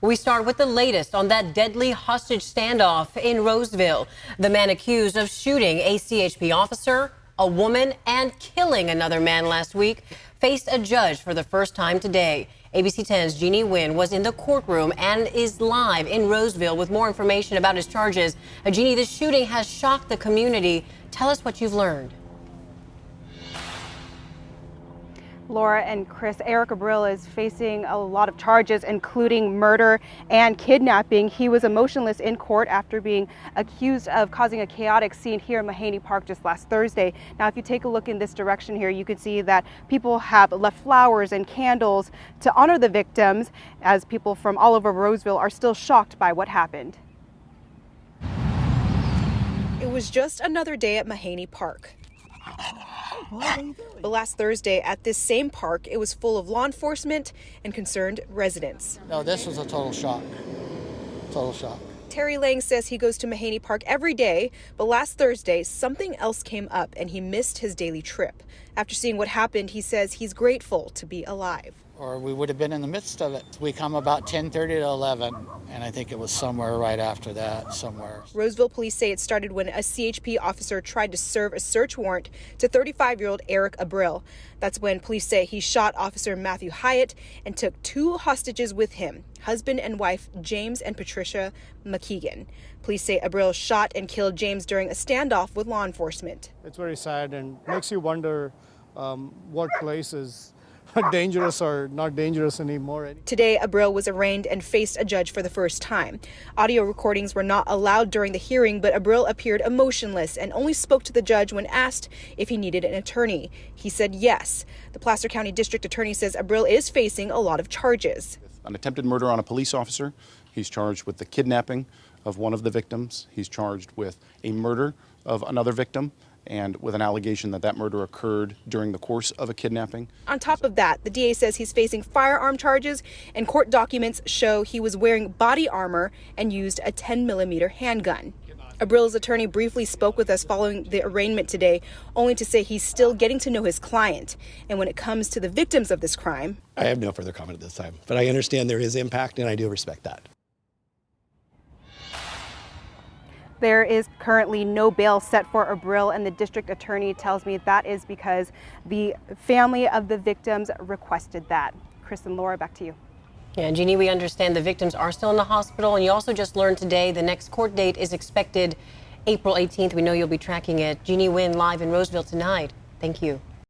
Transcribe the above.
We start with the latest on that deadly hostage standoff in Roseville. The man accused of shooting a CHP officer, a woman, and killing another man last week faced a judge for the first time today. ABC 10's Jeannie Nguyen was in the courtroom and is live in Roseville with more information about his charges. Jeannie, this shooting has shocked the community. Tell us what you've learned. Laura and Chris, Eric Abril is facing a lot of charges, including murder and kidnapping. He was emotionless in court after being accused of causing a chaotic scene here in Mahaney Park just last Thursday. Now, if you take a look in this direction here, you can see that people have left flowers and candles to honor the victims, as people from all over Roseville are still shocked by what happened. It was just another day at Mahaney Park. But last Thursday at this same park, it was full of law enforcement and concerned residents. No, this was a total shock. Total shock. Terry Lang says he goes to Mahaney Park every day, but last Thursday, something else came up and he missed his daily trip. After seeing what happened, he says he's grateful to be alive. Or we would have been in the midst of it. We come about 10:30 to 11, and I think it was somewhere right after that, somewhere. Roseville police say it started when a CHP officer tried to serve a search warrant to 35-year-old Eric Abril. That's when police say he shot Officer Matthew Hyatt and took 2 hostages with him, husband and wife James and Patricia McKeegan. Police say Abril shot and killed James during a standoff with law enforcement. It's very sad and makes you wonder what places dangerous or not dangerous anymore. Today, Abril was arraigned and faced a judge for the first time. Audio recordings were not allowed during the hearing, but Abril appeared emotionless and only spoke to the judge when asked if he needed an attorney. He said yes. The Placer County District Attorney says Abril is facing a lot of charges. An attempted murder on a police officer. He's charged with the kidnapping of one of the victims. He's charged with a murder of another victim, and with an allegation that that murder occurred during the course of a kidnapping. On top of that, the DA says he's facing firearm charges, and court documents show he was wearing body armor and used a 10mm handgun. Abril's attorney briefly spoke with us following the arraignment today, only to say he's still getting to know his client. And when it comes to the victims of this crime, I have no further comment at this time, but I understand there is impact, and I do respect that. There is currently no bail set for Abril, and the district attorney tells me that is because the family of the victims requested that. Chris and Laura, back to you. Yeah, Jeannie, we understand the victims are still in the hospital, and you also just learned today the next court date is expected April 18th. We know you'll be tracking it. Jeannie Nguyen live in Roseville tonight. Thank you.